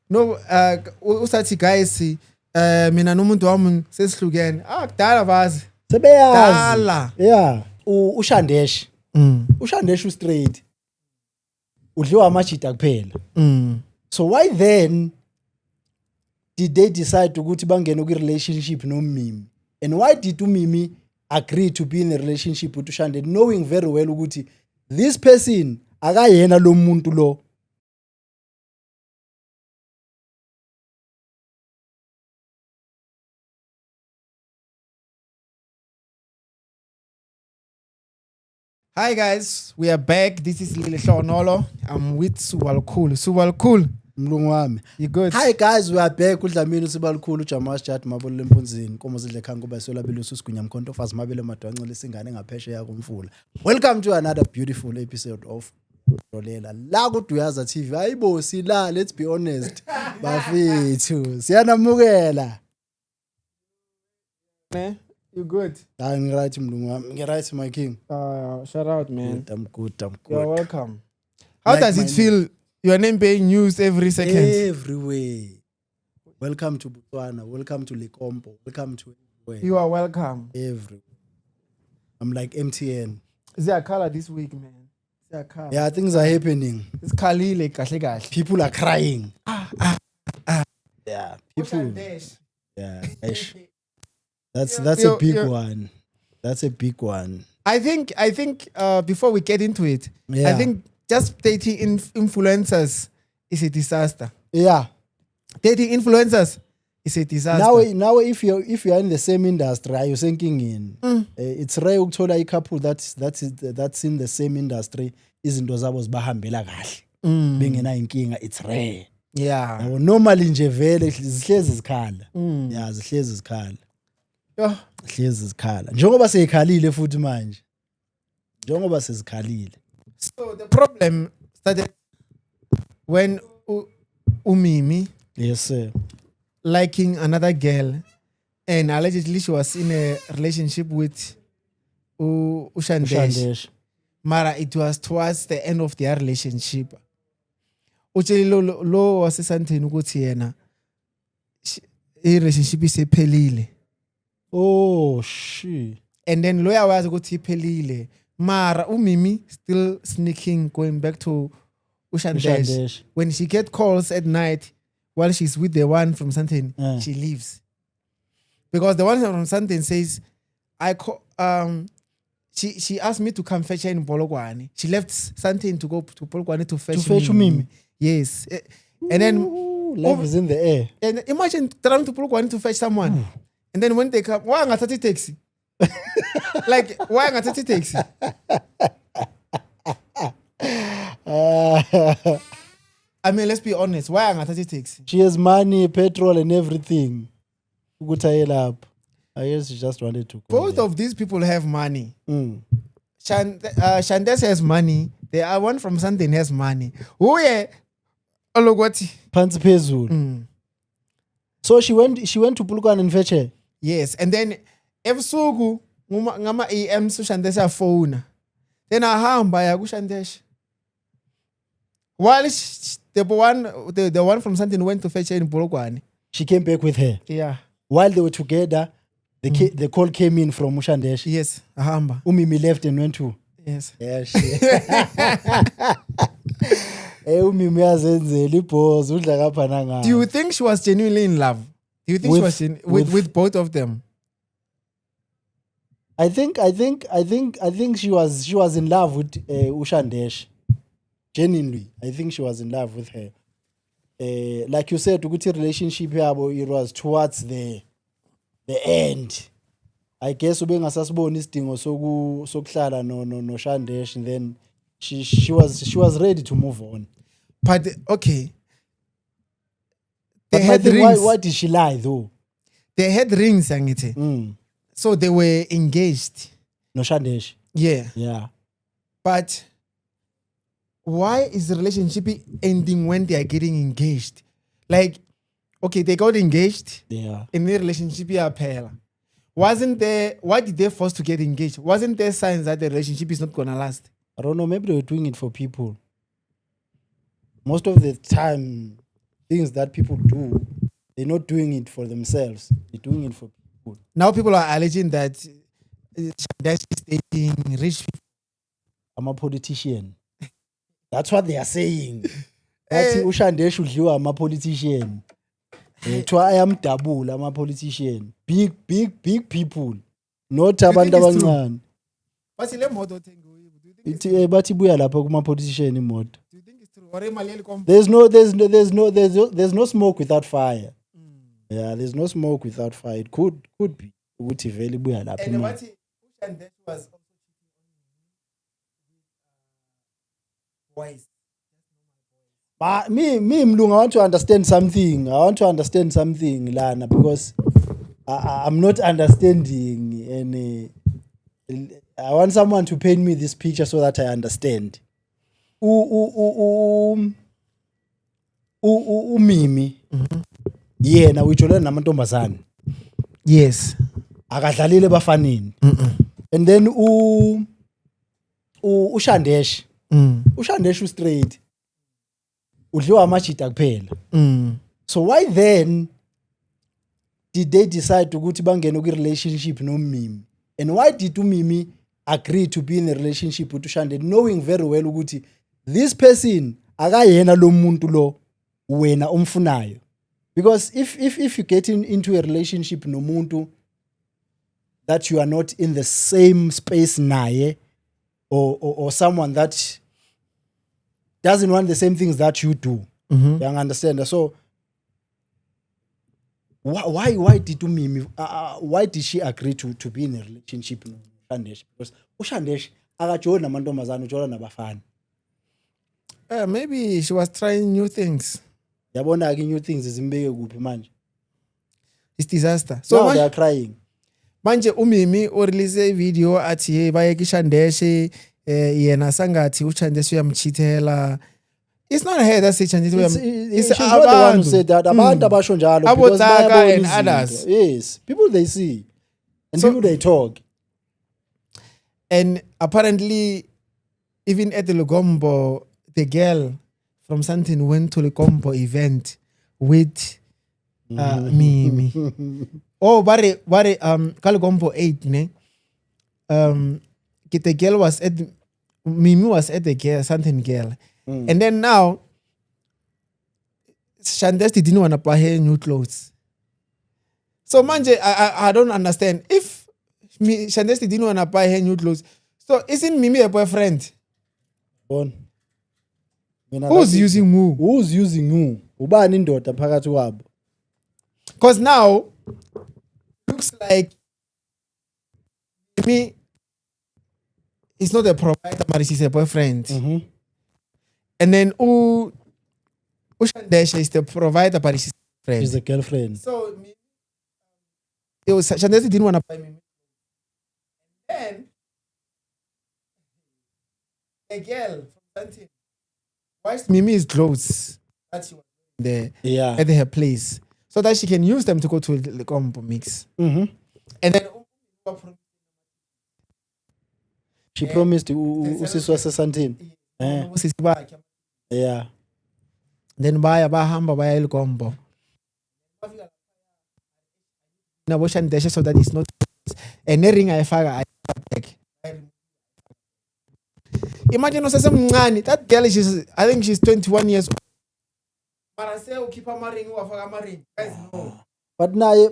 No, usathi guys, mina nomuntu wami sesihlukene. Kudala bazi. Sebeyazi. Dala. Yeah. UShandesh. UShandesh straight. Udliwa amajita kuphela. So why then did they decide ukuthi bangene ku relationship noMimi? And why did uMimi agree to be in a relationship with uShandesh knowing very well ukuthi this person akayena lo muntu lo? Hi guys, we are back. This is Lile Nolo. I'm with Subalkhulu. Subalkhulu, Mlungu wami. you good? Hi guys, we are back. Udlamini Sibalukhulu Jamash Chat mabolo lempunzini. Komo sidle khanku basola belusu sigunya mkhonto fazi mabele madwanca lesingane ngaphesheya kumfula. Welcome to another beautiful episode of Rolela. La ku Duyaza TV. Hayibo sila, let's be honest. Bafethu. Siyanamukela. Man, you good? I'm right mlungu wami. Ngiright my king. Shout out, man. I'm good. You're welcome. How Like does my it feel? Your name being used every second. Everywhere. Welcome to Botswana. Welcome to Lekompo. Welcome to everywhere. You are welcome. Everywhere. I'm like MTN. Is there a color this week, man? Is there a color? Yeah, things are happening. It's Khalile kahle kahle. People are crying. Yeah, people. Yeah, ish. That's a big one. That's a big one. I think before we get into it, Yeah. I think just dating influencers is a disaster. Yeah. Dating influencers is a disaster. Now if you're in the same industry, are you thinking in? It's rare ukuthola a couple that's in the same industry. Izinto zabo zibahambela kahle. Bengena inkinga, it's rare. Yeah. Now, normally nje vele zihlezi zikhala. Yeah, zihlezi zikhala. Yeah. Zihlezi zikhala. Njengoba seyikhalile futhi manje. Njengoba sezikhalile. So the problem started when uMimi Yes, sir. liking another girl, and allegedly she was in a relationship with Ushandesh. Shandesh. Mara, it was towards the end of their relationship. Utsheli lo wasesandeni ukuthi yena relationship isephelile. Oh, she. And then lawyer wazi ukuthi iphelile. Mara uMimi still sneaking, going back to Ushandesh. Ushandesh. When she get calls at night while she's with the one from Santen, she leaves. Because the one from Santen says, she asked me to come fetch her in Polokwane. She left Santen to go to Polokwane to fetch Mimi. Yes. And then Love is in the air. And imagine trying to Polokwane to fetch someone. And then when they come, why not a taxi? Like, why not a taxi? I mean, let's be honest. Why not a taxi? She has money, petrol, and everything. Ukutayela up. I guess she just wanted to go. Both of these people have money. Shandesh has money. The one from Santen has money. Oh yeah. Ologwati. Pants phezulu. So she went to Polokwane and fetch her. Yes, and then ebusuku ngama AM Shandesh afona. Then ahamba ya kuShandesh. While the one from Santen went to fetch her in Polokwane. She came back with her. Yeah. While they were together, the call came in from Ushandesh. Yes, ahamba. uMimi left and went to. Yes. Yeah, shit. uMimi yazenzela ibhozi udla kapha nanga. Do you think she was genuinely in love? Do you think she was with both of them? I think she was in love with Ushandesh. Genuinely, I think she was in love with her. Like you said, ukuthi relationship yabo it was towards the end. I guess ubengasasiboni isidingo sokuhlala no Shandesh, and then she was ready to move on. But okay. They had rings. Why did she lie though? They had rings, Angite. So they were engaged. No Shandesh. Yeah. Yeah. But why is the relationship ending when they are getting engaged? Like, okay, they got engaged. Yeah. In the relationship, wasn't there? Why did they force to get engaged? Wasn't there signs that the relationship is not gonna last? I don't know. Maybe they were doing it for people. Most of the time, things that people do, they're not doing it for themselves. They're doing it for people. Now people are alleging that Shandesh is dating rich people. I'm a politician. That's what they are saying. Eh. Bathi uShandesh udliwa ama-politician. Kuthiwa ayamdabula ama-politician. Big people. Not you abantu think it's true? abancane. But ile moto othengiwe, do you think it's Ithi bathi buya lapha kuma-politician imoto. Do you think it's true? Or imali yelikompo? There's no smoke without fire. Yeah, there's no smoke without fire. It could be ukuthi vele ibuya lapha And imali. bathi uShandesh was also wise. But me Mlungu, I want to understand something lana, because I'm not understanding, and I want someone to paint me this picture so that I understand. Umimi yena uyijolana namantombazane, Yes. akadlalile bafanini. And then uShandesh u straight udliwa amajita kuphela. So why then did they decide ukuthi bangene ku relationship noMimi? And why did uMimi agree to be in a relationship with uShandesh, knowing very well ukuthi this person akayena lo muntu lo wena umfunayo? Because if you get into a relationship nomuntu that you are not in the same space naye, or someone that doesn't want the same things that you do, you understand? So why did uMimi why did she agree to be in a relationship with uShandesh? Because uShandesh akajoli namantombazane, ujola nabafana. Maybe she was trying new things. Yabona ke new things zimbeke kuphi manje? It's disaster. So So now they are crying. manje uMimi urelease video athi hey baye kishandeshi yena sangathi uShandesh uyamchithela. It's not her that say Shandesh She's not the one who said that. Abantu abasho njalo because Abotaka bayabona and izinto. others. Yes, people they see and So- people they talk. And apparently, even at the Lugombo, the girl from something went to the Lugombo event with Mimi. Oh, bare Kalugombo 8 ne. The girl was at Mimi was at the girl, something girl. And then now Shandesh didn't want to buy her new clothes. So manje, I don't understand. If Shandesh didn't want to buy her new clothes, so isn't Mimi a boyfriend? Bon. Mina Who's ngathi- using who? Who's using who? Ubani indoda phakathi kwabo? Because now looks like Mimi is not a provider, but she's a boyfriend. And then Shandesh is the provider, but she's a friend. She's a girlfriend. So Shandesh didn't want to buy Mimi. Then a girl from something washed Mimi's clothes that she was there Yeah. at her place, so that she can use them to go to the combo mix. And then She promised usiswa sesantini. Yeah. then bahamba baya eligombo nabo Shandesh, so that it's not and ring ayifaka back. Imagine usesemncane, that girl I think she's 21 years old. Mara se ukhipha amaring wafaka amaring, guys no. But naye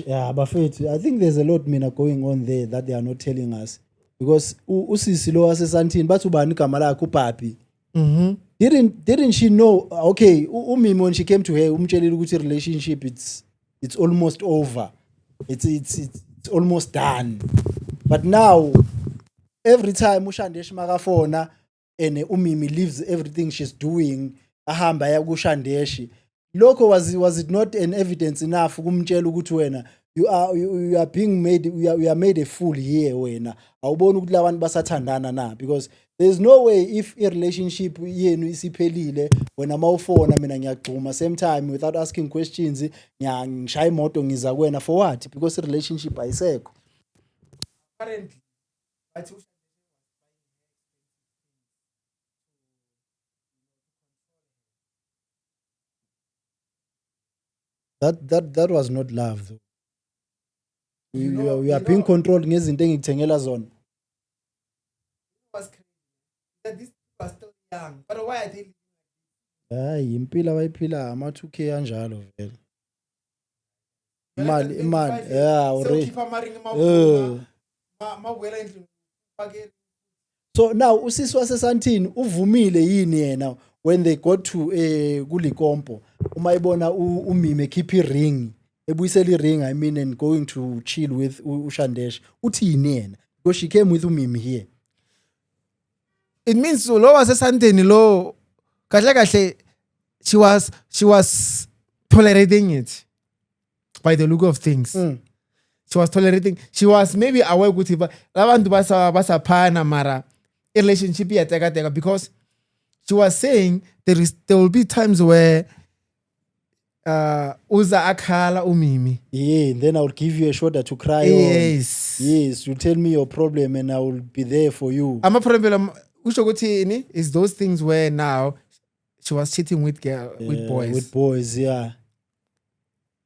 yeah, bafethu, I think there's a lot mina going on there that they are not telling us, because usisi lo wasesantini bathi ubani igama lakhe uPapi. Didn't she know? Okay, uMimi when she came to her umtshelile ukuthi relationship it's almost over, it's almost done. But now every time uShandesh makafona and uMimi leaves everything she's doing ahamba ya kuShandesh, lokho was it not an evidence enough ukumtshela ukuthi wena you are being made, you are made a fool here wena awuboni ukuthi labantu basathandana na? Because there's no way if a relationship yenu isiphelile wena mawufona mina ngiyagxuma same time without asking questions ngishaya imoto ngiza kuwena for what? Because the relationship ayisekho. Apparently That was not love though. You are you being know- controlled ngezinto engikuthengela zona. was crazy that these people are still young. But why are they? Hayi impilo abayiphila ama-2K kanjalo vele. You're like Imali, at imali. 25 Yeah, so already. keep amaring Eh. mawela endlini phakela. So now usisi wasesantini uvumile yini yena when they got to kulikompo uma ibona umime ekhipha iring ebuyisela iring I mean and going to chill with uShandesh uthi yini yena because she came with umime here. It means lo wasesandeni lo kahle kahle she was tolerating it by the look of things. She was tolerating. She was maybe aware ukuthi labantu basaphana mara a relationship iyateka because she was saying there will be times where uza akhala umimi. Yeah, and then I will give you a shoulder to cry on. Yes. Yes, you tell me your problem and I will be there for you. Ama problem usho ukuthi ini is those things where now she was cheating with boys. With boys, yeah.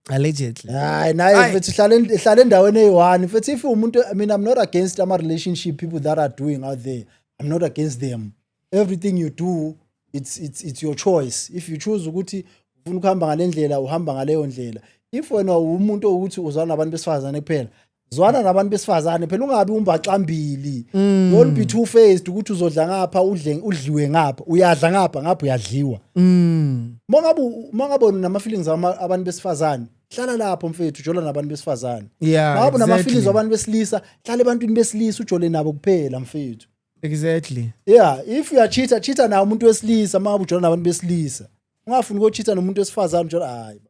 Allegedly. Hayi naye mfethu ihlala endaweni eyi-one mfethu if umuntu I mean I'm not against ama relationship people that are doing out there. I'm not against them. Everything you do it's your choice. If you choose ukuthi ufuna ukuhamba ngale ndlela uhamba ngaleyo ndlela. If wena umuntu ukuthi uzwana nabantu besifazane kuphela zwana nabantu besifazane phela ungabi umbaxambili. Don't be two faced ukuthi uzodla ngapha udliwe ngapha uyadla ngapha uyadliwa. Mongabona nama feelings abantu besifazane hlala lapho mfethu ujola nabantu besifazane. Yeah. Mawabo Exactly. nama feelings wabantu besilisa hlala ebantwini besilisa ujole nabo kuphela mfethu. Exactly. Yeah, if you are cheater na umuntu wesilisa mawabo ujola nabantu besilisa. Ungafuni ukucheater nomuntu wesifazane ujola hayi.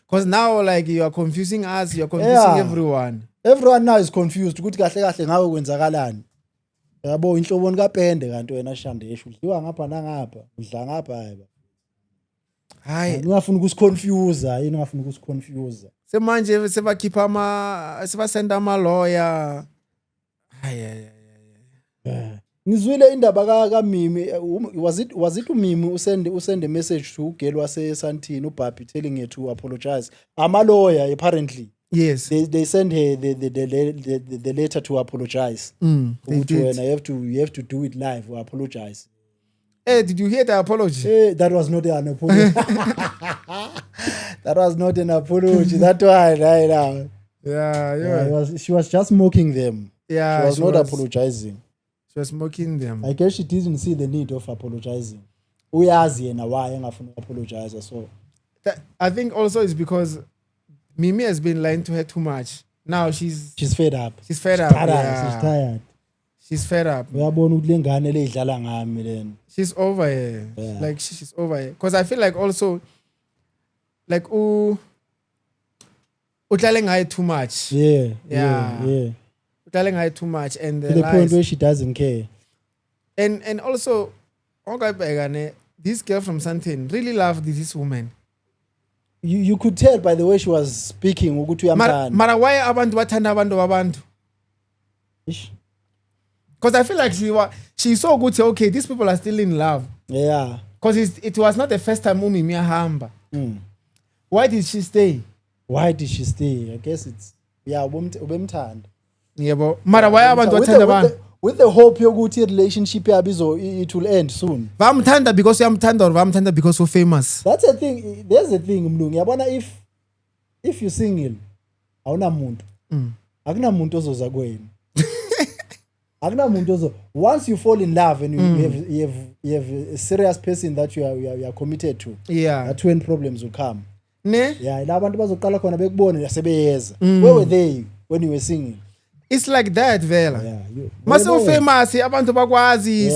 Because now like you are confusing us, you are confusing everyone. Everyone now is confused ukuthi kahle kahle ngawe kwenzakalani. Yabo inhloboni kaPende kanti wena Shandesh udliwa ngapha nangapha udla ngapha hayi. Hayi. Ngingafuni ukusiconfuse, yini ngingafuni ukusiconfuse. Semanje sebakhipha sebasenda ama lawyer. Hayi. Ngizwile indaba kaMimi was it uMimi usend a message to ugirl wasesantini uBhabi telling her to apologize. Ama lawyer apparently. Yes. They send her the letter to apologize. They did. You have to do it live or apologize. Hey, did you hear the apology? Hey, that was not an apology. That was not an apology. That one right now. Yeah. She was just mocking them. Yeah. She was not apologizing. She was mocking them. I guess she didn't see the need of apologizing. Uyazi yena why engafuni apologize so. I think also it's because Mimi has been lying to her too much. Now she's fed up. She's fed up. She's tired. She's fed up. Uyabona ukuthi lengane leyidlala ngami lena. She's over here. Yeah. Like she's over here. Because I feel like also like utlale ngaye too much. Yeah. Utlale ngaye too much and to the point where she doesn't care. And also this girl from Sandton really loved this woman. You could tell by the way she was speaking ukuthi uyamthanda. Mara why abantu bathanda abantu? Because I feel like she saw good. Okay, these people are still in love. Yeah. Because it was not the first time Umimi ahamba. Why did she stay? Why did she stay? I guess it's ubemthanda. Yebo. Mara why abantu bathanda abantu? With the hope yokuthi relationship yabo it will end soon. Bamthanda because uyamthanda or bamthanda because so famous. That's a thing. There's a thing mlungu. Yabona if you single awunamuntu. Akunamuntu ozoza kuwena. Once you fall in love and you have a serious person that you are committed to. Yeah. That's when problems will come. Ne? Yeah, la bantu bazoqala khona bekubone yasebeyeza. Where were they when you were singing? It's like that vela. Yeah, mase ufamous abantu bakwazi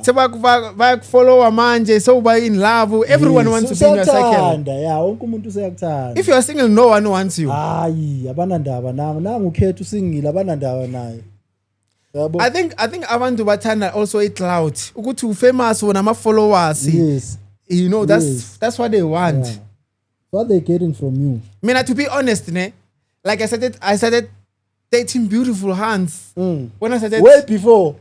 sebakufollow manje so by in love everyone wants to be in your circle. Yeah, wonke umuntu useyakuthanda. If you are single no one wants you. Hayi abanandaba nangu ukhetha usingile abanandaba naye. I think abantu bathanda also icloud ukuthi ufamous wona ama followers. Yes. You know that's what they want. Yeah. What they getting from you? Mina to be honest like I started dating beautiful hands. When I started way before.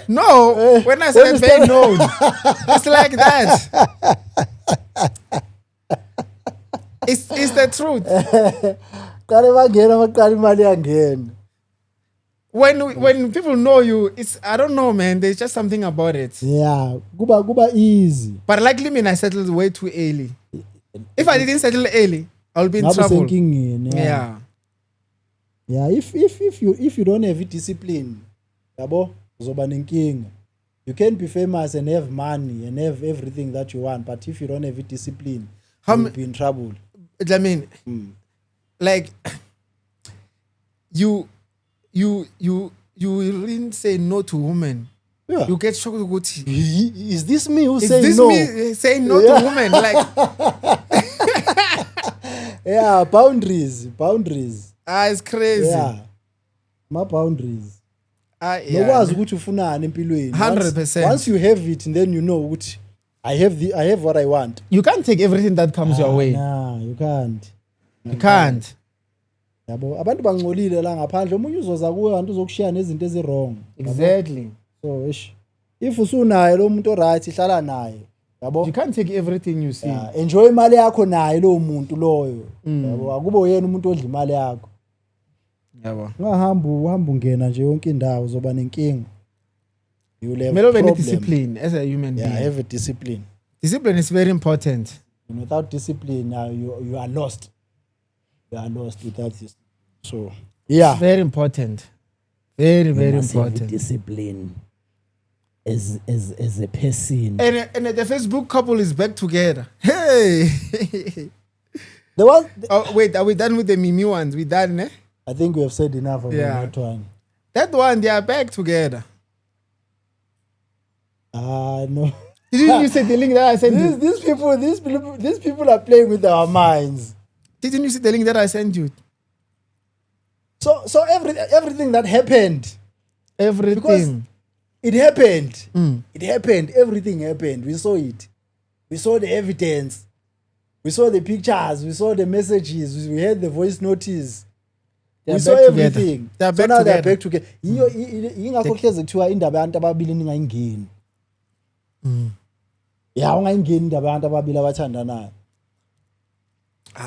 No. When I started being known. It's like that. It's It's the truth. Qale bangena baqala imali yangena. When people know you, it's I don't know, man. There's just something about it. Yeah, kuba easy. But luckily, I settled way too early. If I didn't settle early, I'll be in Ngabe trouble. senkingeni. Yeah. Yeah, if you don't have discipline, yabo, uzoba nenkinga. You can be famous and have money and have everything that you want, but if you don't have discipline, you'll be in trouble. I mean, like you really say no to women. Yeah. You get shocked. Is this me who Is saying this no? me saying no to women? Like, yeah, boundaries. it's crazy. Yeah, my boundaries. Yeah. Nokwazi ukuthi ufunani empilweni. 100%. Once you have it, and then you know ukuthi I have what I want. You can't take everything that comes your way. Nah, you can't. You can't. Yabo, abantu bangcolile la ngaphandle. Omunye uzoza kuwe kanti uzokushiya nezinto ezirong. Exactly. So, if usunaye lo muntu right, ihlala naye. Yabo. You can't take everything you see. Yeah, enjoy imali yakho naye lo muntu loyo. Yabo, akube yena umuntu odla imali yakho. Yabo. Uhamba ungena nje yonke indawo uzoba nenkinga. You will have Melo problem. discipline as a human being. Yeah, have a discipline. Discipline is very important. And without discipline, you are lost. You are lost without this. So, yeah. It's very important. Very, very must have important. discipline as a person. And the Facebook couple is back together. Hey! The one, Oh, wait, are we done with the Mimi ones? We done, eh? I think we have said enough about Yeah. that one. That one, they are back together. No. Didn't you see the link that I sent you? These people are playing with our minds. Didn't you see the link that I sent you? So everything that happened, Everything. it happened. Mm. It happened. Everything happened. We saw it. We saw the evidence. We saw the pictures. We saw the messages. We heard the voice notice. They We are saw back together. everything. They are So back now they are together. back together. Ingakho hleze kuthiwa indaba yabantu ababili ningayingeni. Yeah, ungayingeni indaba yabantu ababili abathandanayo.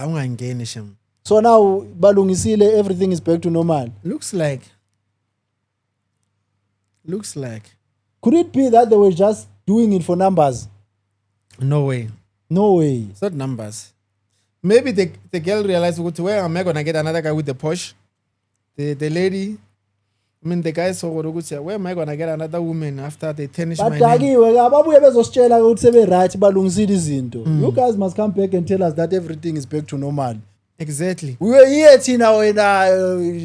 Ungangeni shem. So now balungisile, everything is back to normal. Looks like. Could it be that they were just doing it for numbers? No way. No way. It's not numbers. Maybe the girl realized, where am I going to get another guy with the Porsche? The lady, I mean, the guy saw, where am I going to get another woman after they tarnish my name? Badakiwe ababuye bezositshela ukuthi sebe right balungisile izinto. You guys must come back and tell us that everything is back to normal. Exactly. We were here Tina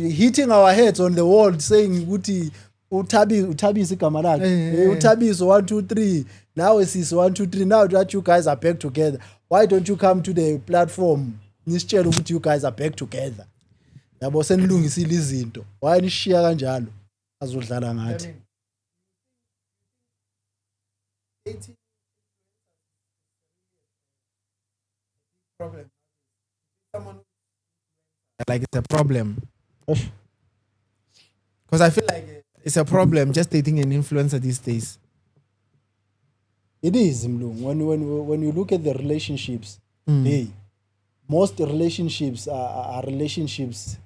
hitting our heads on the wall saying ukuthi uThabisa igama lakhe. uThabisa 1 2 3. Now it's 1 2 3. Now that you guys are back together. Why don't you come to the platform? Nisitshela ukuthi you guys are back together. Yabo senilungisile izinto. Why nishiya kanjalo? Azodlala ngathi. Problem. Like it's a problem. Because I feel like it's a problem just dating an influencer these days. It is, Mlung. When you look at the relationships, hey, most relationships are relationships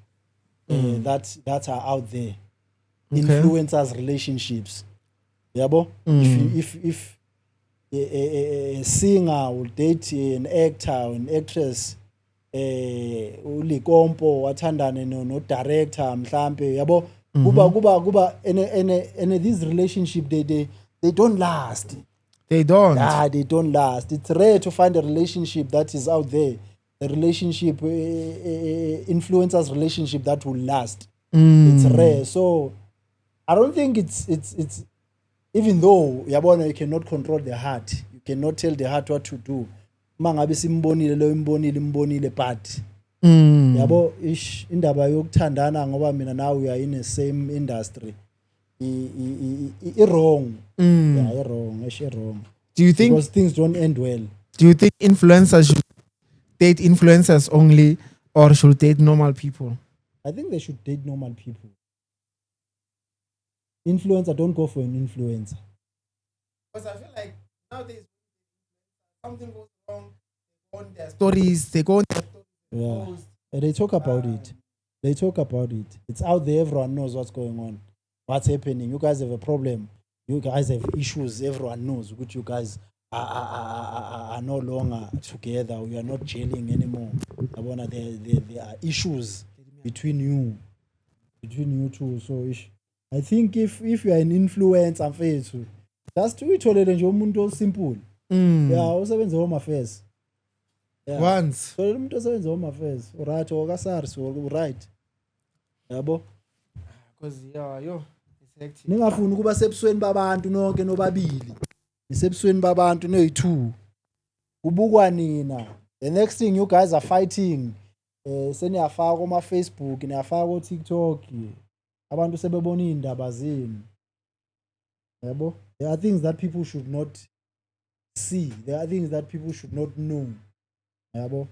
that are out there. Okay. Influencers relationships. Yabo? If a singer will date an actor or an actress, ulikompo wathandane no director mhlambe yabo kuba and these relationship they don't last. They don't. They don't last. It's rare to find a relationship that is out there, a relationship influencers relationship that will last. It's rare. So I don't think it's even though yabona you cannot control the heart, you cannot tell the heart what to do. Mangabe simbonile lo imbonile but yabo indaba yokuthandana ngoba mina now we are in the same industry wrong. Yeah, wrong. Do you think because things don't end well? Do you think influencers should date influencers only or should date normal people? I think they should date normal people. Influencer, don't go for an influencer. Because I feel like nowadays something goes wrong on their stories, they go on their stories Yeah. They talk about it. They talk about it. It's out there. Everyone knows what's going on. What's happening. You guys have a problem. You guys have issues. Everyone knows. Which you guys are no longer together. We are not gelling anymore. There are issues between you two. So I think if you are an influencer mfethu, just uyitholele nje umuntu osimple. Yeah, usebenze home affairs. Yeah. Once. So umuntu osebenza home affairs, right or kasars right. Yabo? Because yo, it's hectic. Ningafuni ukuba sebusweni babantu nonke nobabili. Isebusweni babantu noyi2. Kubukwa nina. The next thing you guys are fighting. Seniyafaka kuma Facebook, niyafaka ku TikTok. Abantu sebebona indaba zenu. Yabo? There are things that people should not see. There are things that people should not know. Yabo?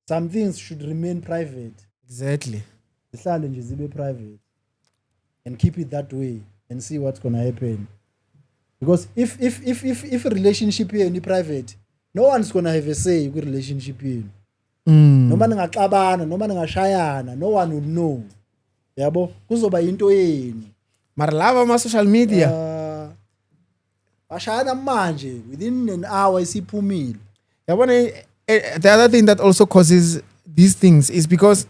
Some things should remain private. Exactly. Zihlale nje zibe private. And keep it that way and see what's going to happen. Because if a relationship here is private, no one's going to have a say with relationship here. Noma ningaxabana, noma ningashayana, no one will know. Yabo? Kuzoba into yenu. Mara lava ama social media. Bashayana manje within an hour isiphumile. Yabona, the other thing that also causes these things is because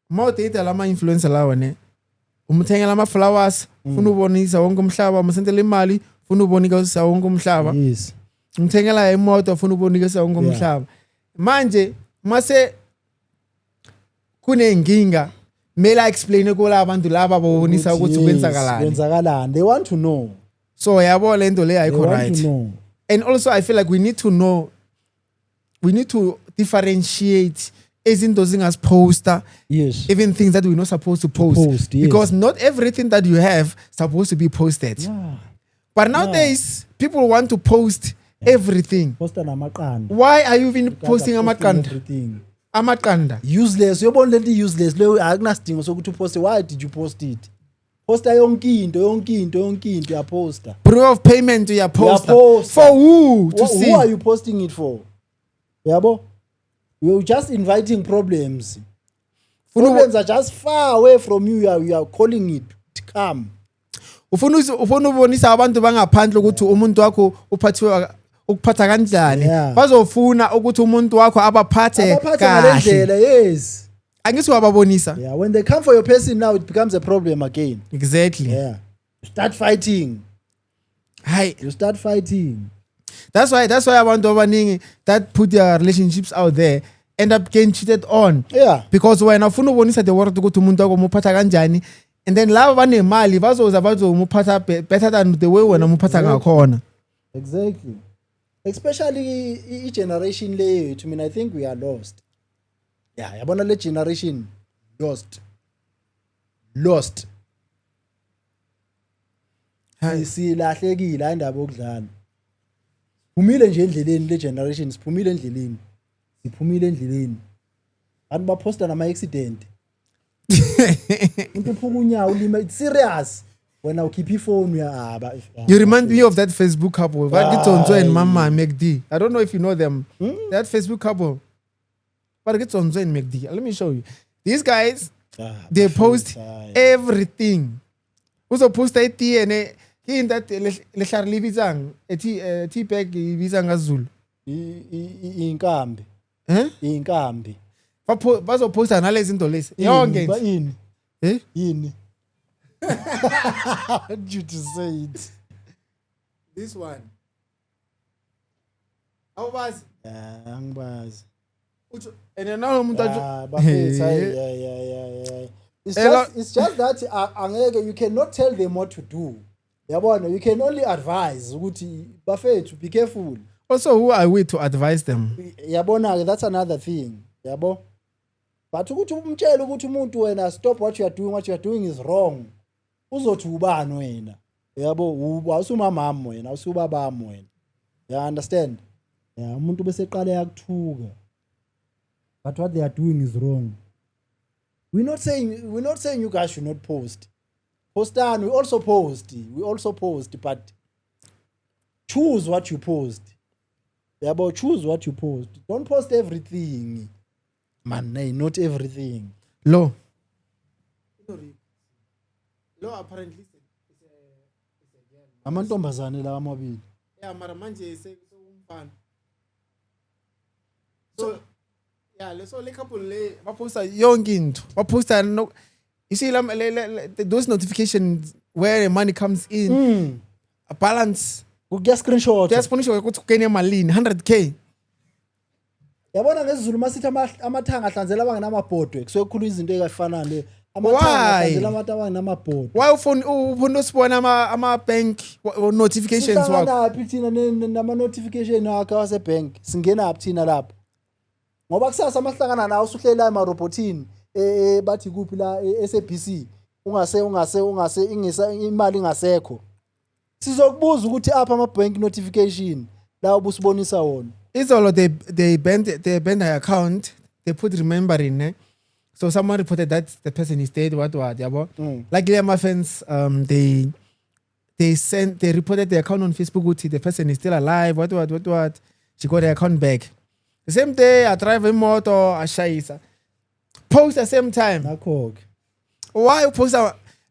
more data lama influencer lawa ne umthengela ama flowers ufuna ubonisa wonke umhlaba umsendela imali ufuna ubonisa wonke umhlaba. Yes. Umthengela imoto ufuna ubonisa wonke umhlaba. Manje mase kunenkinga mela explain kula abantu laba babonisa ukuthi kwenzakalani. They want to know. So yabo lento le ayikho right. And also I feel like we need to differentiate izinto zingasposta. Yes. Even things that we're not supposed to post. Yes. Because not everything that you have supposed to be posted. Yeah. But nowadays people want to post everything. Posta namaqanda. Why are you even posting amaqanda? Everything. Amaqanda. Useless. Yobona lento useless leyo akunasidingo sokuthi uposte. Why did you post it? Posta yonke into uyaposta. Proof of payment uyaposta. For who to see? Who are you posting it for? Yabo? You're just inviting problems. Problems are just far away from you. You are calling it to come. Ufuna ubonisa abantu bangaphandle ukuthi umuntu wakho uphathiwe ukuphatha kanjani. Bazofuna ukuthi umuntu wakho abaphathe kahle. Yes. Angithi wababonisa. Yeah, when they come for your person now, it becomes a problem again. Exactly. Yeah. You start fighting. Hi. You start fighting. That's why abantu abaningi that put their relationships out there end up getting cheated on. Yeah. Because when ufuna ubonisa the word ukuthi umuntu wakho umuphatha kanjani, and then laba banemali bazomuphatha better than the way wena umuphatha ngakhona. Exactly. Especially each generation leyo, to me I think we are lost. Yeah, yabona le generation lost. Silahlekile indaba yokudlala. Phumile nje endleleni le generation, siphumile endleleni. Abantu baposta nama accident. Umuntu uphuka unyawo ulima, it's serious. When I keep your phone, you remind me of that Facebook couple. Bagitsonzo and Mama McD. I don't know if you know them. That Facebook couple. Bagitsonzo and McD. Let me show you. These guys, they post everything. Also post it and in that lehlar libizang tea bag ibizang azul. Inkambi. Inkambi. Bazo post analyze into list. Yonke. Yini. How did you to say it? This one. How was? Angibazi. And now It's just that you cannot tell them what to do. Yabona, you can only advise ukuthi bafethu be careful. Also, who are we to advise them? Yabona, that's another thing. Yabo. But ukuthi umtshela ukuthi umuntu wena stop what you are doing is wrong. Uzothi ubani wena? Yabo, awusumamama wena, awusubabami wena. You understand? Yeah, umuntu bese qala yakuthuka. But what they are doing is wrong. We're not saying you guys should not post. Postan, we also post, but choose what you post. yabo, choose what you post. Don't post everything, man. Nay, not everything. Lo apparently Amantombazane la amabili. yeah mara manje sekumfana so yeah so le couple le baposta yonke into baposta no you see those notifications where the money comes in a balance Ukuya screenshot. just finish ukuthi kugene malini 100k Yabona ngesizulu masithi amathanga ahlanzela abangenamabhodwe kusuke kukhulu izinto ezifana le Why? amathanga ahlanzela abantu abangenamabhodwe. why ufuna usibona ama bank notifications wakho Sihlangana phi thina nama notification akho wasebank singena phi thina lapho ngoba kusasa amahlangana nawo usuhlela emarobotini bathi kuphi la SABC ungase ingisa imali ingasekho sizokubuza ukuthi apha ama bank notification la ubusibonisa wona. it's all they banned their account they put remembering eh? So someone reported that the person is dead what yabo like my fans they reported the account on Facebook ukuthi the person is still alive what she got the account back the same day I drive imoto ashayisa post the same time Nakho ke. why you post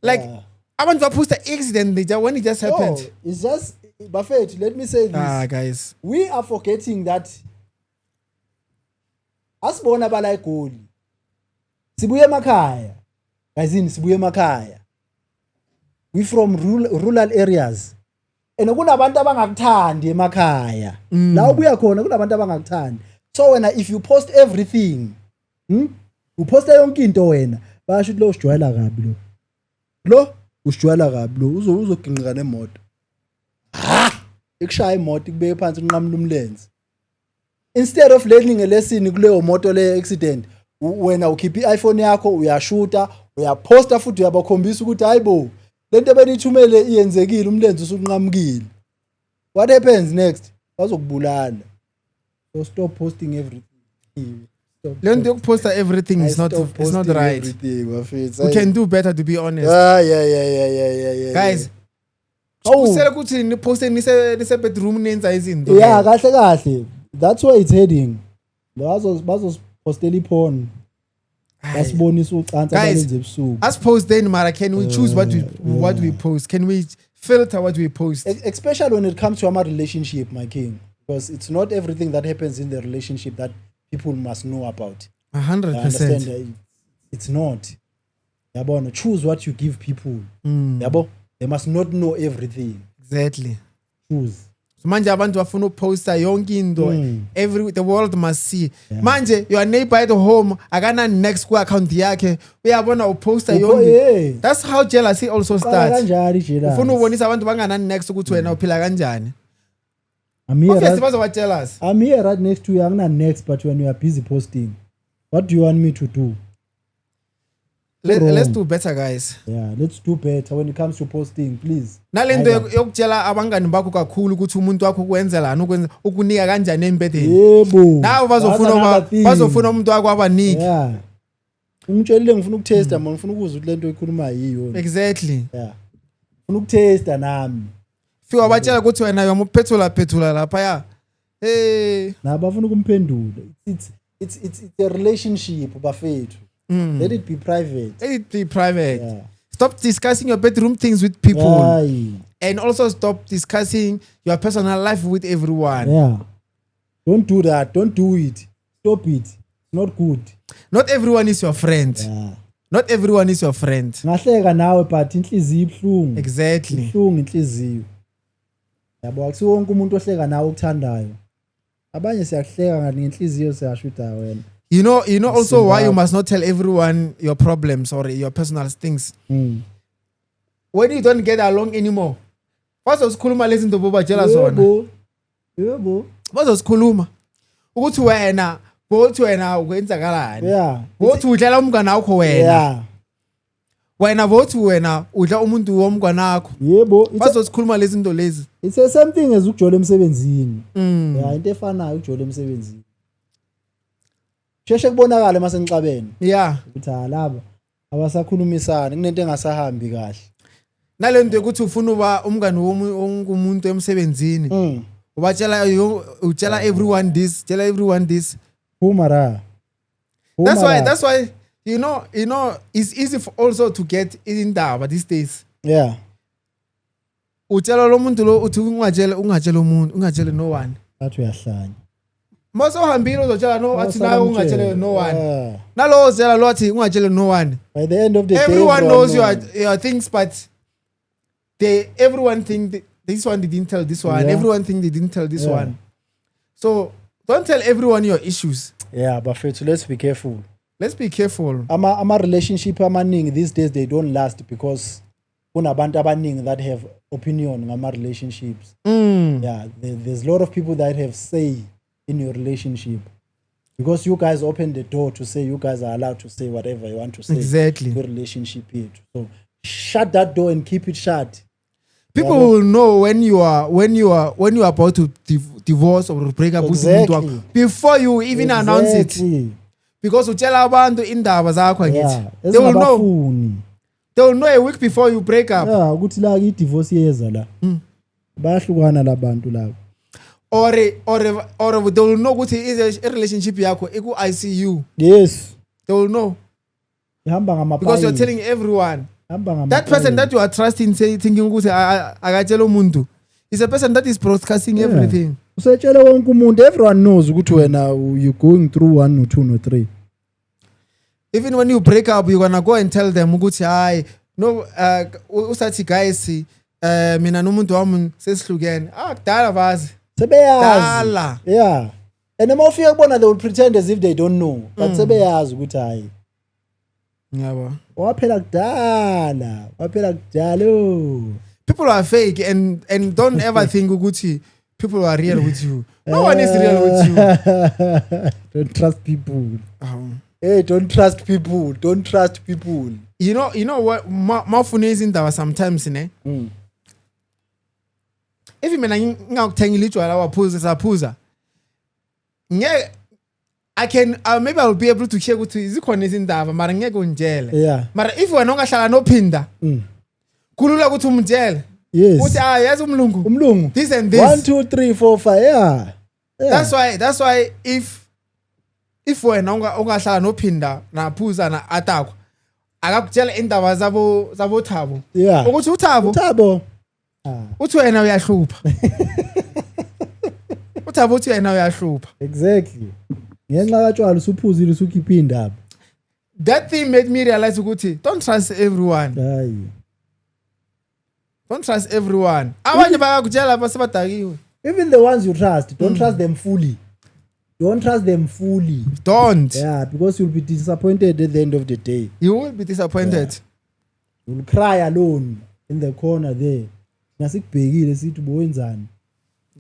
like Yeah. abantu bapost the accident when it just happened No, it's just Buffett, let me say this. guys We are forgetting that asibona bala eGoli. Sibuye emakhaya. Guyzini sibuye emakhaya. We from rural areas. And kunabantu abangakuthandi emakhaya. La ubuya khona kunabantu abangakuthandi. So wena if you post everything, uposta yonke into wena, basho lo usijwayela kabi lo. Lo usijwayela kabi lo uzoginqika nemoto. Ikushaya imoto ikubeke phansi unqamula umlenze. Instead of learning a lesson kuleyo moto le accident, wena ukhipha iPhone yakho uyashuta, uyaposta futhi uyabakhombisa ukuthi hayibo lento benithumele iyenzekile umlenze usunqamukile. What happens next? Bazokubulala. So stop posting everything. learn to post everything is not right we can do better to be honest Yeah. guys Oh. kusele ukuthi niposte nise bedroom nenza izinto Yeah, kahle. That's where it's heading. Bazosipostela iphone. Basibonisa ucansa Guys, balenze ebusuku. as post then mara can we choose what we post can we filter what we post Especially when it comes to our relationship, my king. Because it's not everything that happens in the relationship that people must know about. 100%. I understand that it's not. Yabona, choose what you give people. Yabo, they must not know everything. Exactly. Choose. So manje abantu bafuna uposta yonke into the world must see. Yeah. Manje your neighbor at home akana next ku account yakhe uyabona uposta yonke. Yeah. That's how jealousy also Qala starts. kanjani jealous? Ufuna ubonisa abantu bangana next ukuthi wena uphila kanjani. I'm here, Obviously right, bazoba jealous. I'm here right next to you. I'm not next, but when you are busy posting, what do you want me to do? Let's do better guys. Yeah, let's do better when it comes to posting, please. Nalento yokutshela abangani bakho kakhulu ukuthi umuntu wakho ukwenzelana ukunika kanjani empedeni. Yebo. Nawo bazofuna umuntu wakho abanike. Yeah. Umtshelile ngifuna ukutesta mina ngifuna ukuzwa ukuthi lento ikhuluma yiyo. Exactly. Yeah. Ngifuna ukutesta nami. Fika batshela ukuthi wena uyamuphethula lapha ya. Nabo bafuna ukumphendula. It's a relationship bafethu. Let it be private. Let it be private. Yeah. Stop discussing your bedroom things with people. Aye. And also stop discussing your personal life with everyone. Yeah. Don't do that. Don't do it. Stop it. It's not good. Not everyone is your friend. Yeah. Not everyone is your friend. Ngahleka nawe but inhliziyo ibhlungu. Exactly. Ibhlungu inhliziyo. Yabo akusiwo wonke umuntu ohleka nawe ukuthandayo. Abanye siyahleka ngenhliziyo siyashuta wena. You know also why you must not tell everyone your problems or your personal things. When you don't get along anymore. Bazosikhuluma lezi zinto bobatshela zona. Yebo. Bazosikhuluma ukuthi wena ukwenzakalani. Yeah. Bothi udlela umngane wakho wena. Yeah. Wena bothi wena udla umuntu womngane wakho. Yebo. Bazosikhuluma lezi zinto lezi. It's the same thing as ukujola emsebenzini. Yeah, into efanayo ukujola emsebenzini. Sheshe kubonakala mase ngixabene. Yeah. Ukuthi laba abasakhulumisana kunento engasahambi kahle. Nalento ukuthi ufuna uba umngane womuntu emsebenzini. Utshela everyone this, tell everyone this. Humara. That's why you know it's easy also to get indaba these days. Yeah. Utshela lo muntu lo uthi ungatshela umuntu, ungatshele no one. Bathi uyahlanya. Mase uhambile uzotshela no athi nawe ungatshele no one. Yeah. Nalo uzela lo athi ungatshele no one. By the end of the day, Everyone knows your things, but everyone think this one they didn't tell this one. Yeah. Everyone think they didn't tell this Yeah. one. So don't tell everyone your issues. Yeah, but let's be careful. Let's be careful. Ama relationship amaningi these days they don't last because kunabantu abaningi that have opinion ngama relationships. Yeah, there's a lot of people that have say in your relationship because you guys open the door to say you guys are allowed to say whatever you want to say. Exactly. Your relationship here. So shut that door and keep it shut. People will know when you are about to divorce or break up with umuntu before you even announce it. Because utshela abantu indaba zakho ngithi. They will know. They will know a week before you break up. Yeah, ukuthi la I divorce yeza la. Bayahlukana labantu labo. Or they will know ukuthi is a relationship yakho iku ICU. Yes. They will know. Because you're telling everyone. That person that you are trusting, thinking ukuthi akatshela umuntu, is a person that is broadcasting everything. Usatshela wonke umuntu, everyone knows ukuthi wena you going through 1 or 2 or 3. Even when you break up, you're gonna go and tell them ukuthi hayi no usathi guys mina nomuntu wami sesihlukene. Kudala bazi. Sebeyazi. Yeah. And uma ufika kubona they will pretend as if they don't know. But sebeyazi ukuthi hayi. Yabo. Waphela kudala. People are fake and don't ever think ukuthi people are real with you. No one is real with you. Don't trust people. Hey, don't trust people. Don't trust people. You know what? Mafune izindaba sometimes ne. If mina ngakuthenga ijwala waphuza. I can maybe I'll be able to share ukuthi izikhona izindaba mara ngeke unjele. Yeah. Mara if wena ungahlala nophinda. Kulula ukuthi umtshele. Yes. Uthi yazi umlungu. This and this. 1 2 3 4 5. Yeah. That's why if wena ungahlala nophinda naphuza na atakho akakutshela indaba zabo Thabo. Yeah. Ukuthi uThabo uthi wena uyahlupha. uThabo uthi wena uyahlupha. Exactly. Ngenxa katshwala usuphuzile usukhipha indaba. That thing made me realize ukuthi don't trust everyone. Hayi. Don't trust everyone. Abanye bakakutshela basebadakiwe. Even the ones you trust, don't trust them fully. Don't trust them fully. Don't. Yeah, because you'll be disappointed at the end of the day. You will be disappointed. Yeah. You'll cry alone in the corner there. Nasikubhekile sithi bowenzani.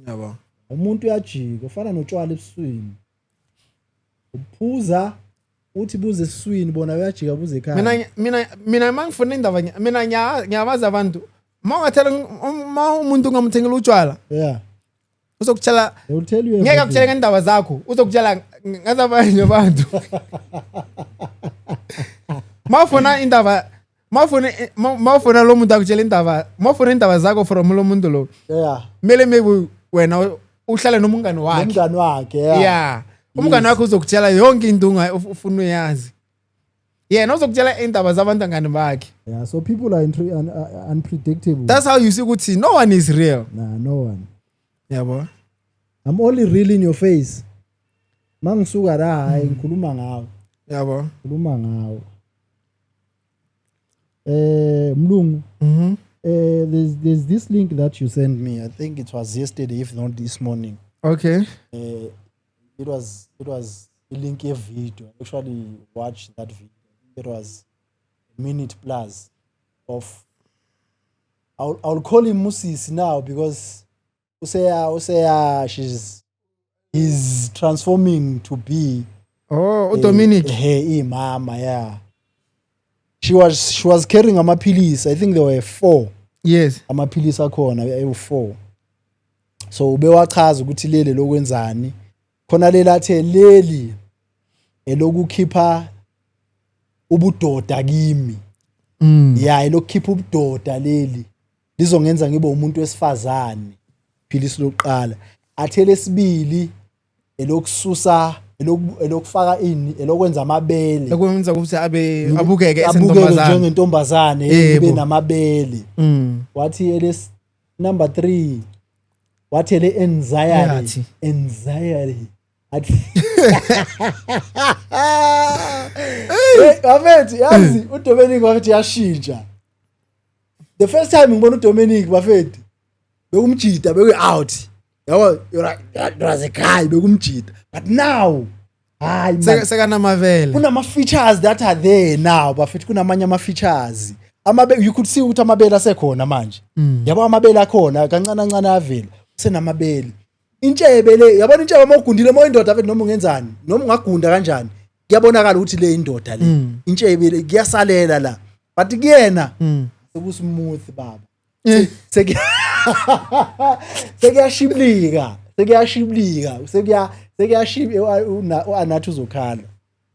Yabo. Umuntu uyajika ufana notshwala ebusweni. Uphuza uthi buze esiswini bona uyajika buze ekhaya. Mina mangifuna indaba mina ngiyabaza abantu. Mangathela umuntu ngamthengela utshwala. Yeah. Uzokutshela they will tell you ngeke akutshela ngendaba zakho uzokutshela ngazabanye abantu. Mafuna indaba mafuna lo muntu akutshela indaba mafuna indaba zakho from lo muntu lo. Yeah. Maybe wena uhlale nomngane wakhe. Nomngane wakhe. Yeah. Yeah. Umngane wakhe uzokutshela yonke into ufuna uyazi. Yeah, uzokutshela indaba zabantu ngane bakhe. Yeah, so people are unpredictable. That's how you see ukuthi no one is real. Nah, no one. Yeah, boy. I'm only real in your face. Mangisuka la hayi ngikhuluma ngawo. Yeah, boy. Ngikhuluma ngawo. Mlungu. There's this link that you sent me. I think it was yesterday, if not this morning. Okay. It was a link a video. I actually watched that video. It was a minute plus of. I'll call him Musisi now because Usea he's transforming to be Dominic. Hey, mama, yeah. She was carrying amaphilisi. I think there were 4. Yes. Amaphilisi akhona ayi4. So ubewachaza ukuthi lele lokwenzani. Khona lela athe leli elokukhipha ubudoda kimi. Yeah, elokukhipha ubudoda leli. Lizongenza ngibe umuntu wesifazane. Philisi loqala. athele sibili elokususa elokufaka ini elokwenza amabele ekwenza ukuthi abukeke abukeke esentombazana. njengentombazane ibe Yebo. namabele. Wathi number 3 wathi anxiety athi bafethi yazi uDominic wathi yashintsha. The first time ngibona uDominic bafethi bekumjida out yabo was a guy bekumjida, but now hayi sekanamavele. kunama features that are there now bafethi, kunamanye ama features you could see ukuthi amabele asekhona manje. Yabo amabele akhona kancane kancane avela senamabele. Intshebe le yabona intshebe mawugundile moyindoda bafethi noma ungenzani noma ungagunda kanjani kuyabonakala ukuthi le indoda le intshebe le kuyasalela la, but kuyena sekusmooth baba. Sekuyashiblika anathi uzokhala.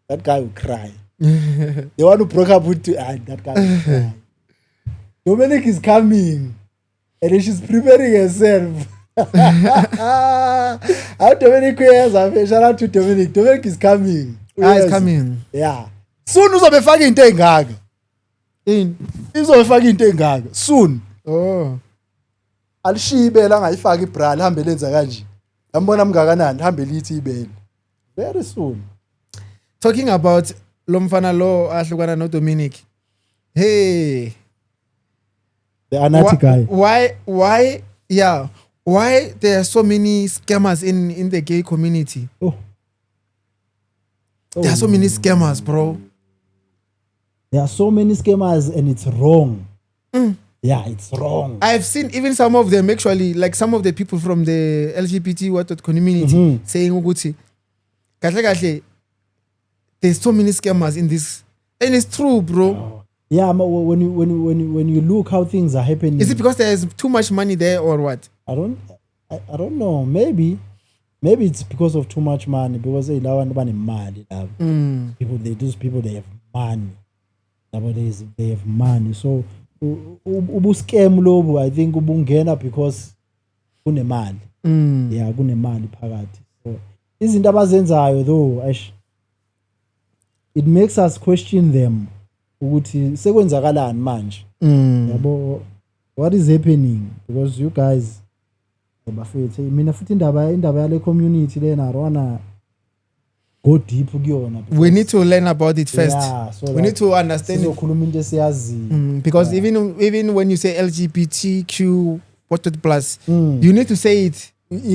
That guy will cry. The one who broke up with that guy will cry. Dominic is coming and she's preparing herself. How Dominic is? Shout out to Dominic. Dominic is coming. He's coming. Yeah. Soon uzobefaka into engaka. Izobefaka into engaka. Soon. Oh. Alishibe la ngayifaka ibra lihambe lenza kanje. Yambona mngakanani lihambe lithi ibele. Very soon. Talking about lo mfana lo ahlukana no Dominic. Hey. The Anathi guy. Why there are so many scammers in the gay community? There are so many scammers, bro. There are so many scammers and it's wrong. Yeah, it's wrong. I've seen even some of them actually, like some of the people from the LGBT community saying ukuthi kahle there's so many scammers in this, and it's true, bro. Yeah, when you look how things are happening, is it because there's too much money there or what? I don't know. Maybe it's because of too much money, because they have money. Those people they have money. Nowadays they have money. So ubu scam lobo, I think ubungena because kunemali. Yeah, kunemali phakathi. So izinto abazenzayo though, it makes us question them ukuthi sekwenzakalani manje. Yabo, what is happening? Because you guys bafethu mina futhi indaba yale community lena I wanna go deep kuyona. We need to learn about it first. Yeah, so we need to understand it. Because even when you say LGBTQ plus, you need to say it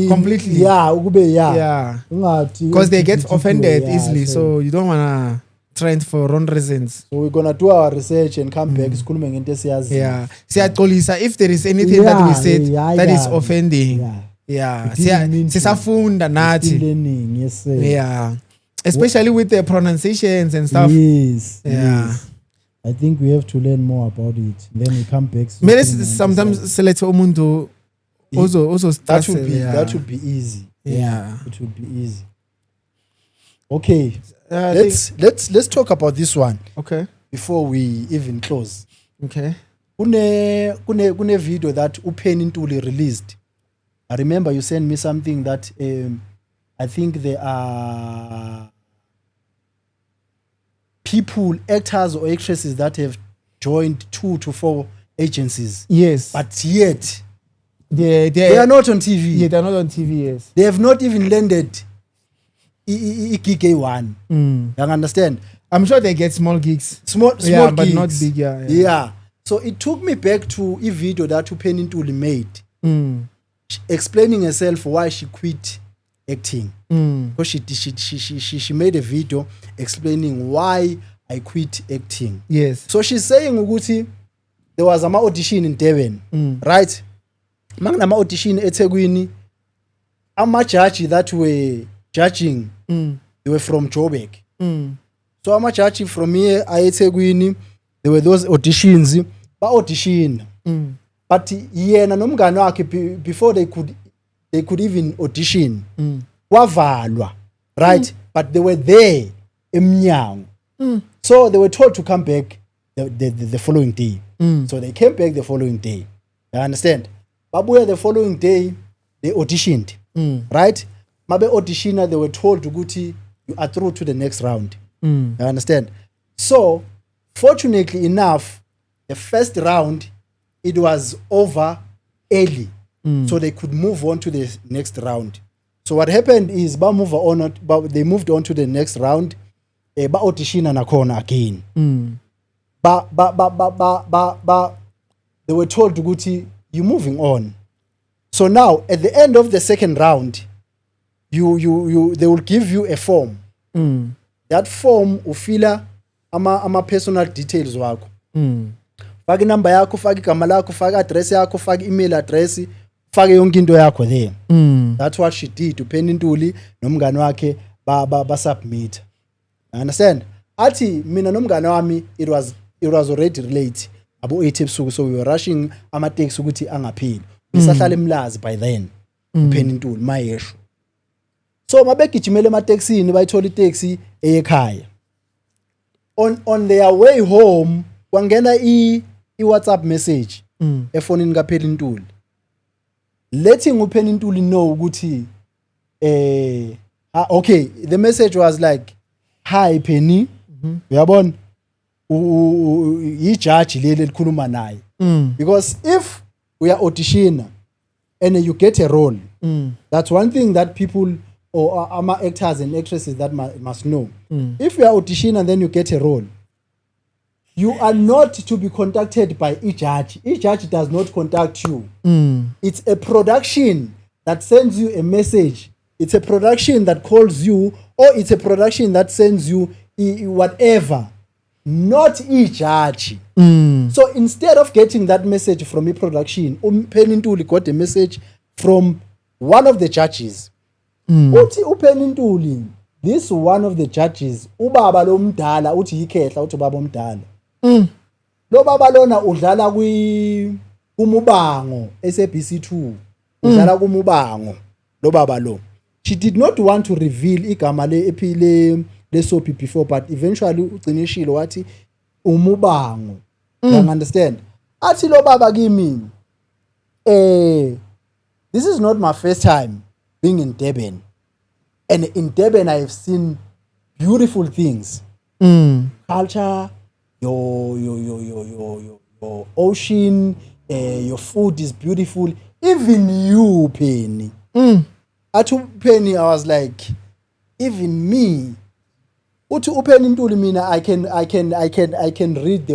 completely. Yeah. Because they get offended easily, so you don't wanna trend for wrong reasons. So we're gonna do our research and come back. Yeah. If there is anything that we said that is offending, sisafunda nathi. Yes, sir. Yeah. Especially with the pronunciations and stuff. Yes. Yeah. Yes. I think we have to learn more about it. Then we come back. Maybe sometimes select umuntu also that would be easy. Yeah. It would be easy. Okay. Let's talk about this one. Okay. Before we even close. Okay. Kune video that Upenny Ntuli released. I remember you sent me something that I think there are people, actors or actresses that have joined 2 to 4 agencies. Yes. But yet they are not on TV. Yeah, they're not on TV, yes. They have not even landed GK1. You understand? I'm sure they get small gigs. Small yeah, gigs. But not big, Yeah. So it took me back to a video that Upenny Ntuli made. Explaining herself why she quit acting. Because she made a video explaining why I quit acting. Yes. So she's saying ukuthi there was ama audition in Durban, right? Magnama audition eThekwini. Ama-judge that were judging, they were from Joburg. So ama-judge from here eThekwini, there were those auditions. Ba-audition. But yena nomngane wakhe before they could even audition. Wavalwa, right? But they were there emnyango. So they were told to come back the following day. So they came back the following day. You understand? Babuya the following day, they auditioned. right? Mabe auditiona, they were told ukuthi you are through to the next round. You understand? So, fortunately enough, the first round, it was over early. So they could move on to the next round. So what happened is they moved on to the next round. Ba auditiona nakhona again. But they were told ukuthi you're moving on. So now at the end of the second round, they will give you a form. That form ufila ama personal details wakho. Faka number yakho, faka igama lakho, faka address yakho, faka email address, faka yonke into yakho there. That's what she did. uPhenintuli nomngane wakhe ba submit. Understand? Athi mina nomngane wami it was already late. Abo 8 ebusuku, so we were rushing ama taxi ukuthi angaphili. Ngisahlala eMlazi by then. uPhenintuli mayesho. So mabegijimele ama taxini bayithola itaxi eyekhaya. On their way home kwangena i WhatsApp message efonini kaPhenintuli. Letting uPhenintuli know ukuthi okay, the message was like, hi Penny, uyabona ijudge leli likhuluma naye. Because if we are auditiona and you get a role, that's one thing that people or ama actors and actresses that must know. If you are auditiona and then you get a role, you are not to be contacted by a judge. A judge does not contact you. It's a production that sends you a message. It's a production that calls you, or it's a production that sends you whatever, not a judge. So instead of getting that message from a production, uPhenintuli got a message from one of the judges. Uthi uPhenintuli, this one of the judges, ubaba lo mdala, uthi yikhehla, uthi ubaba omdala. Lo baba lona udlala kumubango SABC2. Udlala kumubango lo baba lo. She did not want to reveal igama le soapy before, but eventually ugcinishilo wathi umubango. You understand? Athi lo baba kimi this is not my first time being in Durban. And in Durban I have seen beautiful things. Culture, your ocean, your food is beautiful. Even you, Penny. At Penny, I was like, even me. Uthi uPhenintuli mina, I can read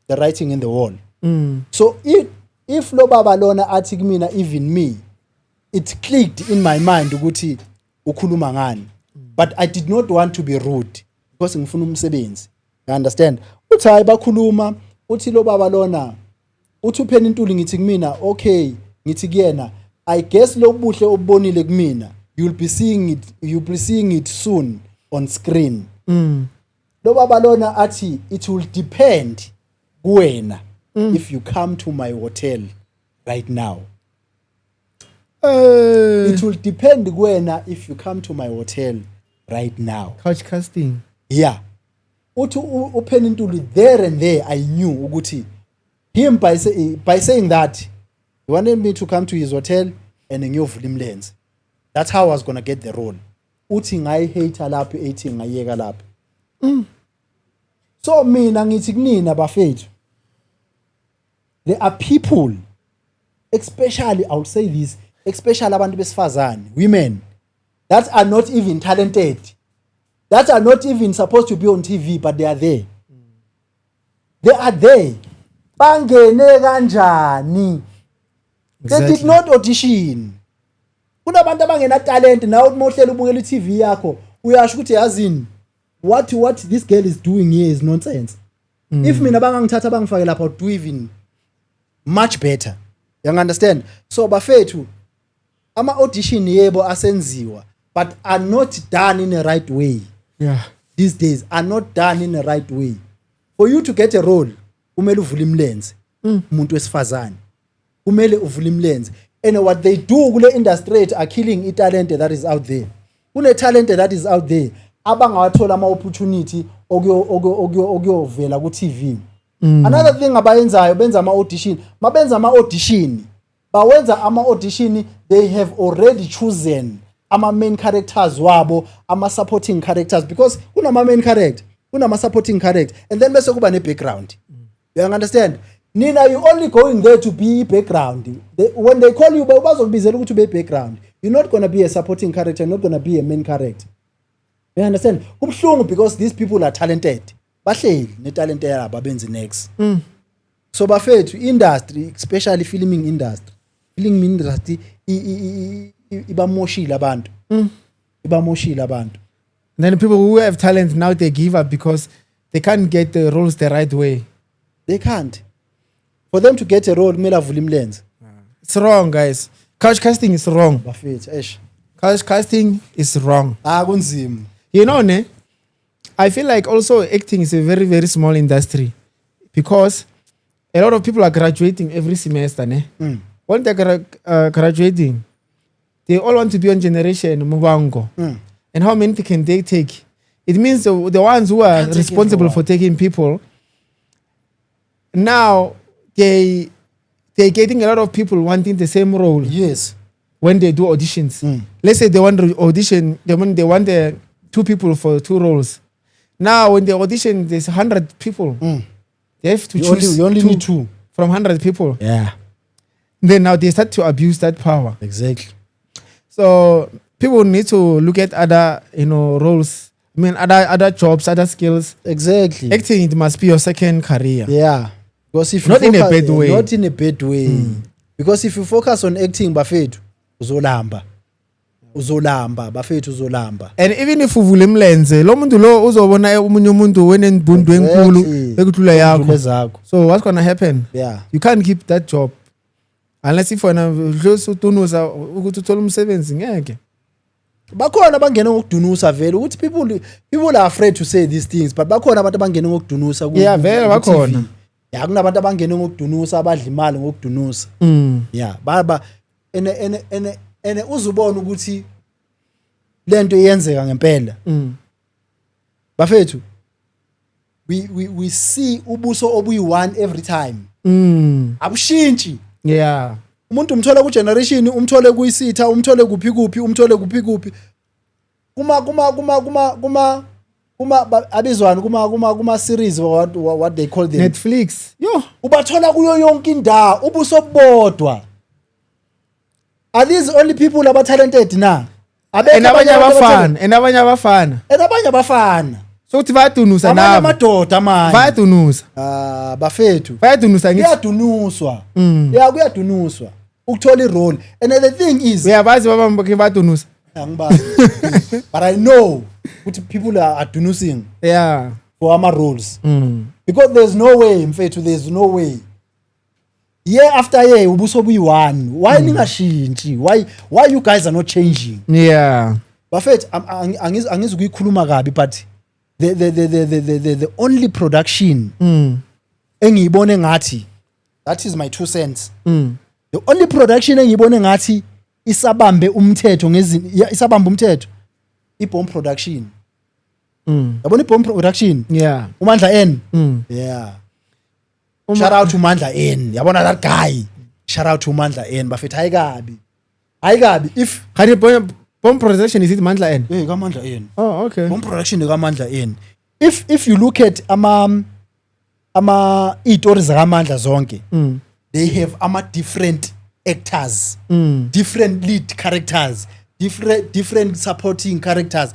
the writing in the wall. So if lo baba lona athi mina, even me, it clicked in my mind ukuthi ukhuluma ngani. But I did not want to be rude because ngifuna umsebenzi. You understand? Uthi hayi bakhuluma, uthi lo baba lona, uthi uPhenintuli ngithi kumina, okay, ngithi kuyena, I guess lokubuhle obonile kumina, you'll be seeing it soon on screen. Lo baba lona athi it will depend kuwena if you come to my hotel right now. It will depend kuwena if you come to my hotel right now. Couch casting. Yeah. Uthi uPhenintuli there and there I knew ukuthi him by saying that he wanted me to come to his hotel and ngiyovula imlenze. That's how I was going to get the role. Uthi ngayi hate lapho ethi ngayeka lapho. So mina ngithi kunina bafethu, there are people, especially I would say this, especially abantu besifazane, women that are not even talented, that are not even supposed to be on TV, but they are there. They are there. Bangene kanjani? They did not audition. Kunabantu abangena talent nawe umohlela ubukela iTV yakho uyasho ukuthi yazini what this girl is doing here is nonsense. If mina bangangithatha bangifake lapha I'd do even much better. You understand? So bafethu ama audition yebo asenziwa but are not done in the right way. Yeah. These days are not done in the right way. For you to get a role, kumele uvule imlenze. Umuntu wesifazane. Kumele uvule imlenze. And what they do kule industry are killing a talent that is out there. Kune talent that is out there abangawathola ama opportunity okuyovela ku TV. Another thing abayenzayo benza ama audition. Mabenza ama audition. bawenza ama-audition, they have already chosen ama-main characters wabo, ama-supporting characters, because kunama-main character, kunama-supporting character, and then bese kuba ne-background. You understand? Nina, you only going there to be background. When they call you, bazokubizela ukuthi ube background. You're not going to be a supporting character, you're not going to be a main character. You understand? Kubhlungu because these people are talented. Bahleli ne-talent yabo abenze next. So bafethu industry, especially filming industry ibamoshile abantu. Ibamoshile abantu. Then people who have talent now they give up because they can't get the roles the right way. They can't. For them to get a role, kumele avule imilenze. It's wrong, guys. Couch casting is wrong. Bafethu eish. Couch casting is wrong. Kunzima. You know, ne? I feel like also acting is a very, very small industry because a lot of people are graduating every semester. Ne? When they're graduating, they all want to be on Generation Mubango. And how many can they take? It means the ones who are responsible for taking people, now they're getting a lot of people wanting the same role. Yes. When they do auditions. Let's say they want to audition, they want the 2 people for 2 roles. Now when they audition, there's 100 people. They have to choose you only need 2 from 100 people. Yeah. Then now they start to abuse that power. Exactly. So people need to look at other, roles. I mean, other jobs, other skills. Exactly. Acting, it must be your second career. Yeah. Because if Not in a bad way. Not in a bad way. Because if you focus on acting, bafethu uzolamba bafethu uzolamba. And even if uvule imlenze, lo muntu lo uzobona umunye umuntu wenembundu enkulu ekudlula yakho. So what's going to happen? Yeah. You can't keep that job. Unless if wena udlose utunuza ukuthi uthola umsebenzi ngeke. Bakhona abangena ngokudunusa vele ukuthi people are afraid to say these things, but bakhona abantu abangena ngokudunusa ku. Yeah, vele bakhona. Yeah, kunabantu abangena ngokudunusa abadla imali ngokudunusa. Yeah, baba ene uzubona ukuthi lento iyenzeka ngempela. Bafethu we see ubuso obuyi-1 every time. Abushintshi. Yeah. Umuntu umthola ku generation, umthole kuyisitha, umthole kuphi kuphi. Kuma abizwana kuma series what they call them. Netflix. Yo. Ubathola kuyo yonke indawo, ubuso bodwa. Are these only people aba talented na? Abanye abafana. So uthi bayadunusa nabo. Amadoda manje. Bayadunusa. Bafethu. Bayadunusa ngithi. Kuyadunuswa. Yeah, kuyadunuswa. Ukuthola irole. And the thing is, uyabazi baba bayadunusa. Angibazi. But I know what people are dunusing. Yeah. For ama roles. Because there's no way, mfethu, there's no way. Year after year ubuso buyi-1. Why ningashintshi? Why you guys are not changing? Yeah. Bafethu angizukuyikhuluma kabi, but the only production engiyibone ngathi, that is my 2 cents. The only production engiyibone ngathi isabambe umthetho iBomb Production. Yabona iBomb Production? Yeah. uMandla N. Yeah. Shout out to Mandla N. Yabona that guy. Shout out to Mandla N. Bafethu ayikabi if Bomb Production is it Mandla N? Yeah, kaMandla N. Oh, okay. Bomb Production kaMandla N. If you look at ama iitori zakaMandla zonke, they have different actors, different lead characters, different supporting characters.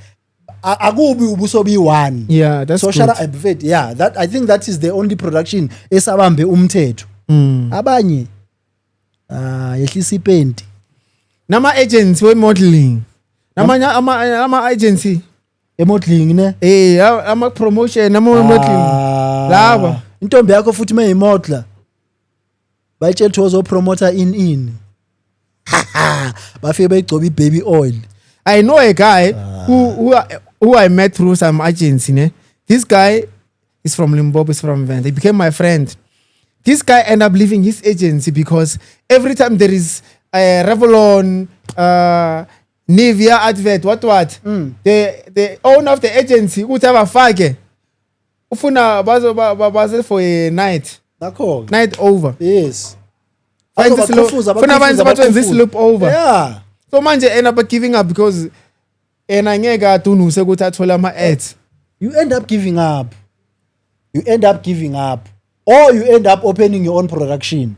Akubi ubuso bi-1. Yeah, that's so good. Yeah, that I think that is the only production esabambe umthetho. Abanye yehlisa ipenti. Nama agency we modeling. Namanye ama agency modeling ne? Ama promotion nama modeling. Laba intombi yakho futhi mayimodela. Bayitshela ukuthi ozopromoter in. Bafike bayigcoba ibaby oil. I know a guy who I met through some agency. Ne? This guy is from Limpopo, is from Venda. He became my friend. This guy ended up leaving his agency because every time there is a Revlon, Nivea advert, what? The owner of the agency, whatever fake, ufuna bazo for a night. Nakho. Night over. Yes. funa abantu batwenza i-slip over. Yeah. So manje end up giving up because ngeke adunuse ukuthi athola ama-ads. You end up giving up. You end up giving up. Or you end up opening your own production.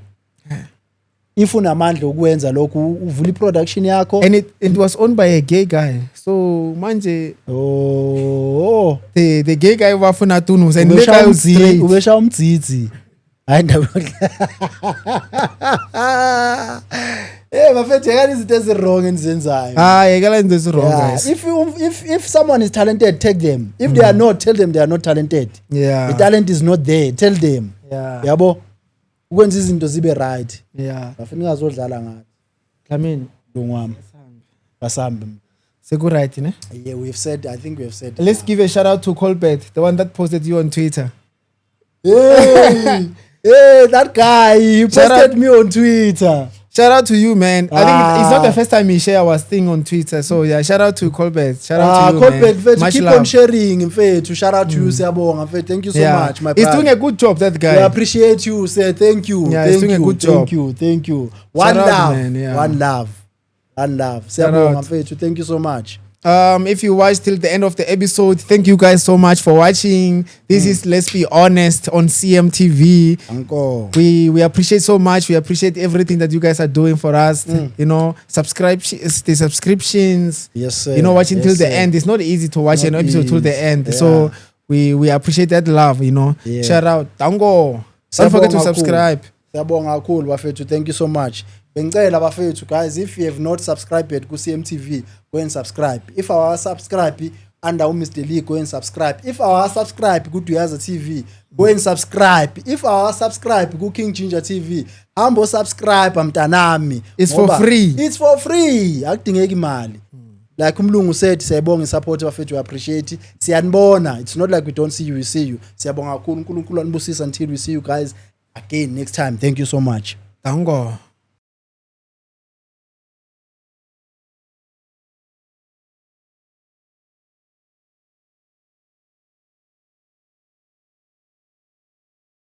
If unamandla ukwenza lokhu uvula i-production yakho. And it was owned by a gay guy. So manje the gay guy wafuna adunuse and le guy was straight. Ubesha umdzidzi. Hayi ndaba. Bafethu yekani izinto ezirong enizenzayo. Yekala izinto ezirong guys. If someone is talented, take them. If they are not, tell them they are not talented. Yeah. The talent is not there. Tell them. Yeah. Yabo. Ukwenza izinto zibe right. Yeah. Bafuna ngazodlala ngathi. Dlamini Dongwami. Basambe. Seku right ne? Yeah, I think we have said. Let's give a shout out to Colbert, the one that posted you on Twitter. Hey, that guy, he posted me on Twitter. Shout out to you, man. I think it's not the first time he share our thing on Twitter. So yeah, shout out to Colbert. Shout out to you, Colbert, man. Much keep love. on sharing. In fact, to shout out to you, Siyabonga. Thank you so much, my He's brother. doing a good job, that guy. We appreciate you. Say thank you. Yeah, thank he's doing you, a good job. Thank you. One Shout out, love. man, yeah. One love. Siyabonga. Thank you so much. If you watched till the end of the episode, thank you guys so much for watching. This is Let's Be Honest on CMTV. Uncle. We appreciate so much. We appreciate everything that you guys are doing for us. You know, the subscriptions. Yes, sir. You know, watching till the sir. end. It's not easy to watch Not an episode till the easy. end. Yeah. So we appreciate that love, you know. Yeah. Shout out. Tango. Don't forget to subscribe. Siyabonga kakhulu bafethu. Thank you so much. Bengicela bafethu guys, if you have not subscribed ku CMTV, go and subscribe. If our subscribe under Mr. Lee, go and subscribe. If our subscribe ku Duyaza TV, go and subscribe. If our subscribe ku King Ginger TV, hambo subscribe mntanami. It's for free. It's for free. Akudingeki imali. Like umlungu said, siyabonga support bafethu, we appreciate. Siyanibona. It's not like we don't see you, we see you. Siyabonga kakhulu, uNkulunkulu anibusise until we see you guys again next time. Thank you so much. Tango.